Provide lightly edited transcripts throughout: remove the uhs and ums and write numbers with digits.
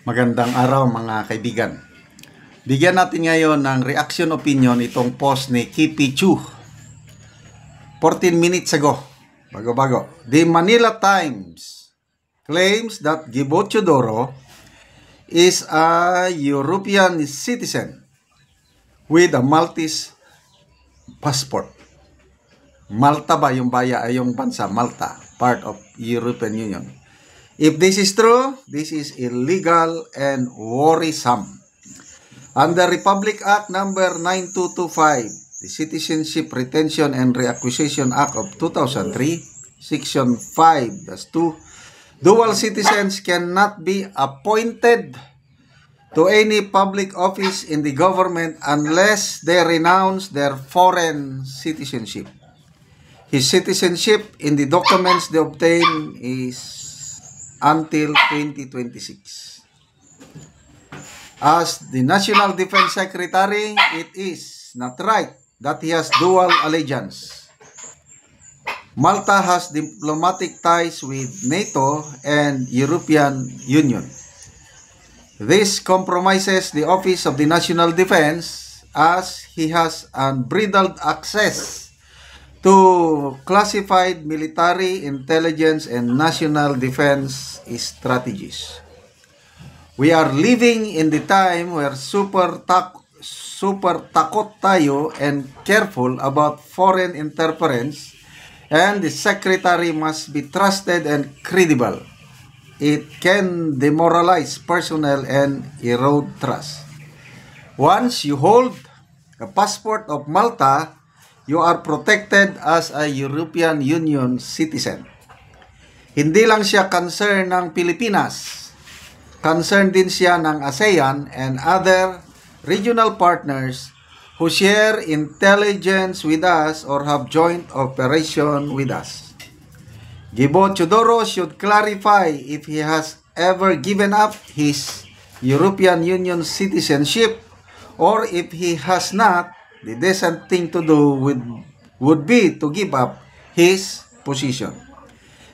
Magandang araw mga kaibigan. Bigyan natin ngayon ng reaction opinion itong post ni Kipi Chu 14 minutes ago. Bago-bago. The Manila Times claims that Gibo Teodoro is a European citizen with a Maltese passport. Malta ba yung bansa? Malta, part of European Union. If this is true, this is illegal and worrisome. Under Republic Act number 9225, the Citizenship Retention and Reacquisition Act of 2003, Section 5-2, dual citizens cannot be appointed to any public office in the government unless they renounce their foreign citizenship. His citizenship in the documents they obtain is until 2026. As the National Defense Secretary, it is not right that he has dual allegiance. Malta has diplomatic ties with NATO and European Union. This compromises the Office of the National Defense as he has unbridled access to classified military intelligence and national defense strategies. We are living in the time where super takot tayo and careful about foreign interference, and the secretary must be trusted and credible. It can demoralize personnel and erode trust. Once you hold a passport of Malta, you are protected as a European Union citizen. Hindi lang siya concern ng Pilipinas. Concern din siya ng ASEAN and other regional partners who share intelligence with us or have joint operation with us. Gibo Teodoro should clarify if he has ever given up his European Union citizenship, or if he has not, the decent thing to do would be to give up his position.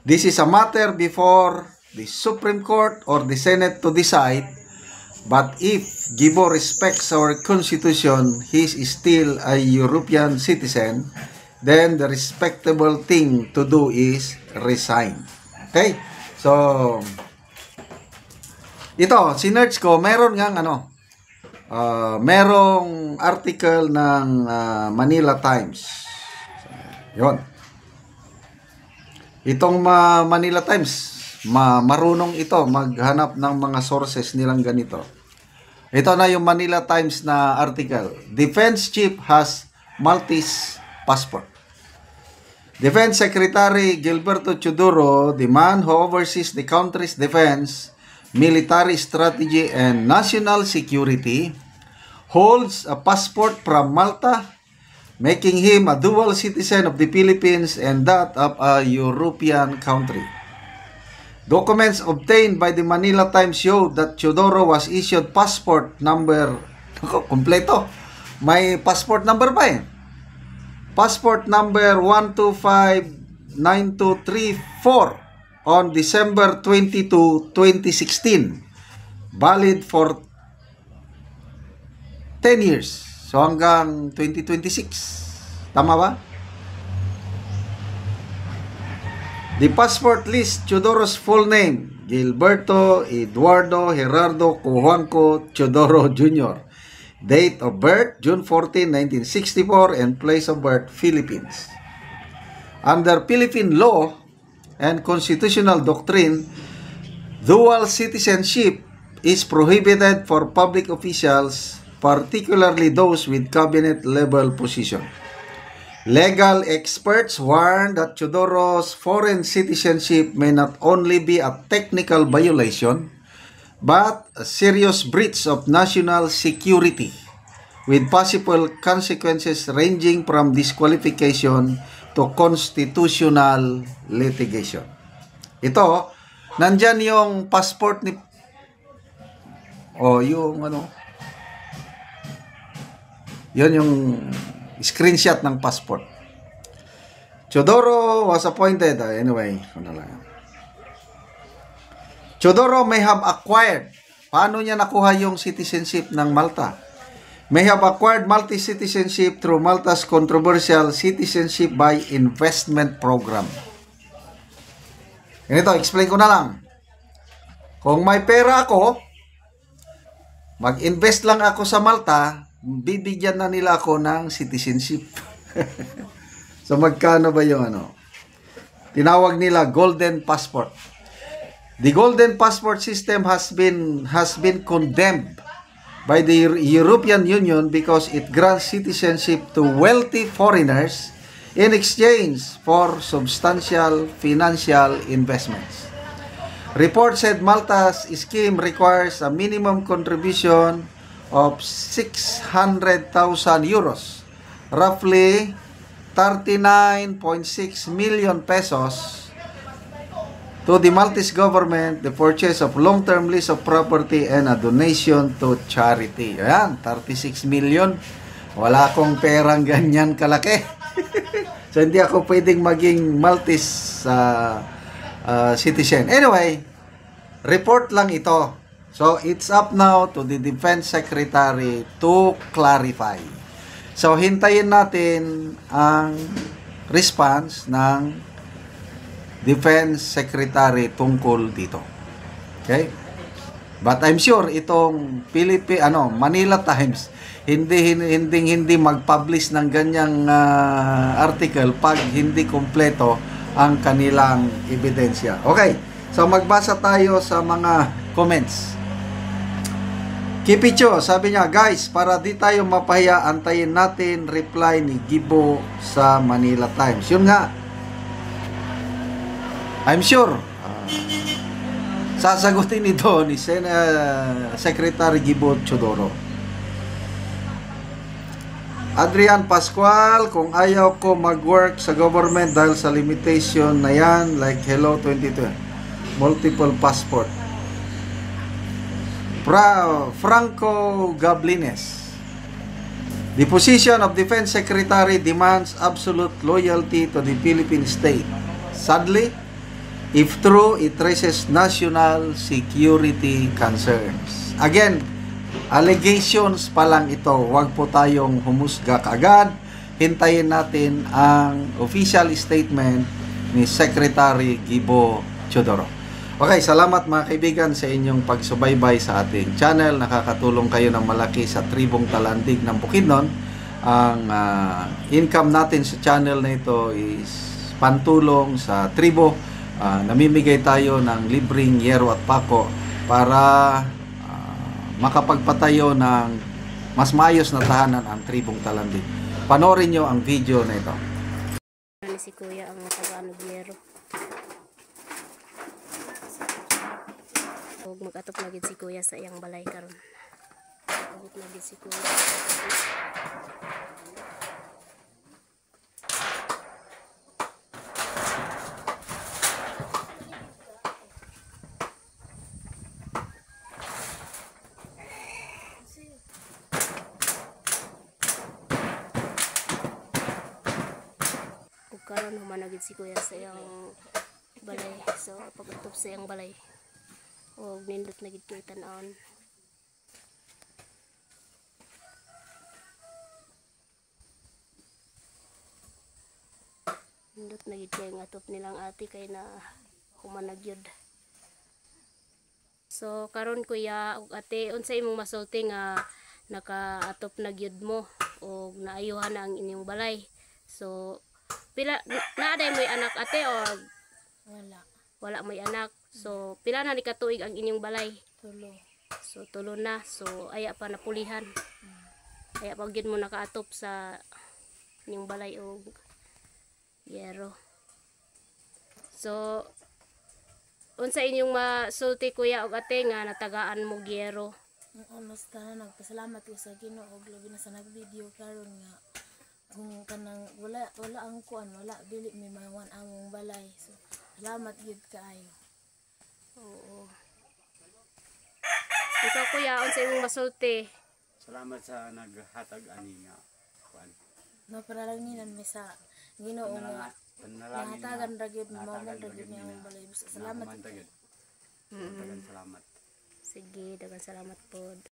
This is a matter before the Supreme Court or the Senate to decide, but if Gibo respects our Constitution, he is still a European citizen, then the respectable thing to do is resign. Okay? So, ito, sinerch ko, meron ngang merong article ng Manila Times. Yon. Itong Manila Times, marunong ito maghanap ng mga sources nilang ganito. Ito na yung Manila Times na article. Defense Chief has Maltese passport. Defense Secretary Gilberto Teodoro, the man who oversees the country's defense, military strategy and national security, holds a passport from Malta, making him a dual citizen of the Philippines and that of a European country. Documents obtained by the Manila Times show that Teodoro was issued passport number, kompleto, may passport number pa eh. Passport number 1259234 on December 22, 2016. Valid for 10 years. So hanggang 2026. Tama ba? The passport lists Teodoro's full name, Gilberto Eduardo Gerardo Cojuangco Teodoro Jr. Date of birth, June 14, 1964, and place of birth, Philippines. Under Philippine law and constitutional doctrine, dual citizenship is prohibited for public officials, particularly those with cabinet-level position. Legal experts warn that Teodoro's foreign citizenship may not only be a technical violation, but a serious breach of national security, with possible consequences ranging from disqualification to constitutional litigation. Ito, nandyan yung passport ni yun yung screenshot ng passport. Teodoro was appointed, Teodoro may have acquired Paano niya nakuha yung citizenship ng Malta? May have acquired Maltese citizenship through Malta's controversial Citizenship by Investment Program. Ganito, explain ko na lang. Kung may pera ako, mag-invest lang ako sa Malta, bibigyan na nila ako ng citizenship. So magkano ba yung ano? Tinawag nila Golden Passport. The Golden Passport system has been condemned by the European Union because it grants citizenship to wealthy foreigners in exchange for substantial financial investments. Report said Malta's scheme requires a minimum contribution of 600,000 euros, roughly 39.6 million pesos, to the Maltese government, the purchase of long-term lease of property, and a donation to charity. Ayan, 36 million. Wala akong perang ganyan kalaki. So, hindi ako pwedeng maging Maltese citizen. Anyway, report lang ito. So, it's up now to the Defense Secretary to clarify. So, hintayin natin ang response ng Defense Secretary tungkol dito. Okay? But I'm sure itong Manila Times hindi mag-publish ng ganyang article pag hindi kumpleto ang kanilang ebidensya. Okay. So magbasa tayo sa mga comments. Kipicho, sabi niya, guys, para di tayo mapahiya, antayin natin reply ni Gibo sa Manila Times. Yun nga. I'm sure sasagutin ito ni Secretary Gibo Chodoro. Adrian Pascual, kung ayaw ko mag-work sa government dahil sa limitation na yan, like Hello 2020, multiple passport. Franco Gablines, the position of Defense Secretary demands absolute loyalty to the Philippine state. Sadly, if true, it raises national security concerns. Again, allegations pa lang ito. Huwag po tayong humusga kaagad. Hintayin natin ang official statement ni Secretary Gibo Chodoro. Okay, salamat mga kaibigan sa inyong pagsubaybay sa ating channel. Nakakatulong kayo ng malaki sa Tribong Talandig ng Bukidnon. Ang income natin sa channel na ito is pantulong sa tribo. Namimigay tayo ng libreng yero at pako para makapagpatayo ng mas maayos na tahanan ang Tribong Talandig. Panoorin nyo ang video na ito. Si Kuya ang taga-ano yero. Huwag mag-atop na gid si Kuya sa iyang balay karon. Huwag na gid si Kuya. Karon humanagid si Kuya sa iyang balay. So pag-atop sa iyang balay, og nindot na gid kay tan-awon. Nindot na gid kay atop nilang ate kay na humanagyod. So karon Kuya ug ate, unsa imong masulti nga naka-atop na gyud mo og naayuhan na ang inyong balay? So pila naaday mo'y anak ate o wala mo'y anak? So pila na ni katuig ang inyong balay? Tulo. So tulo na. So aya pa napulihan. Aya pa gyud mo nakaatop sa inyong balay og yero. So unsa inyong masulti Kuya og ate nga natagaan mo yero? Ang basta na nagpasalamat ko sa Ginoo og labi na sa nagvideo karon nga kung kanang wala ang kuan, wala dili may mawan among balay. So salamat gyud kaayo. Oo. Ikaw Kuya, unsa imong masulti? Salamat sa naghatag ani nga kuan. No para lang ni may sa Ginoo nga Panalangin nahatagan ra gyud nahatagan mamon ra ra gyud gyud ni among balay. Basta salamat. Salamat. Salamat. Sige, daghang salamat pod.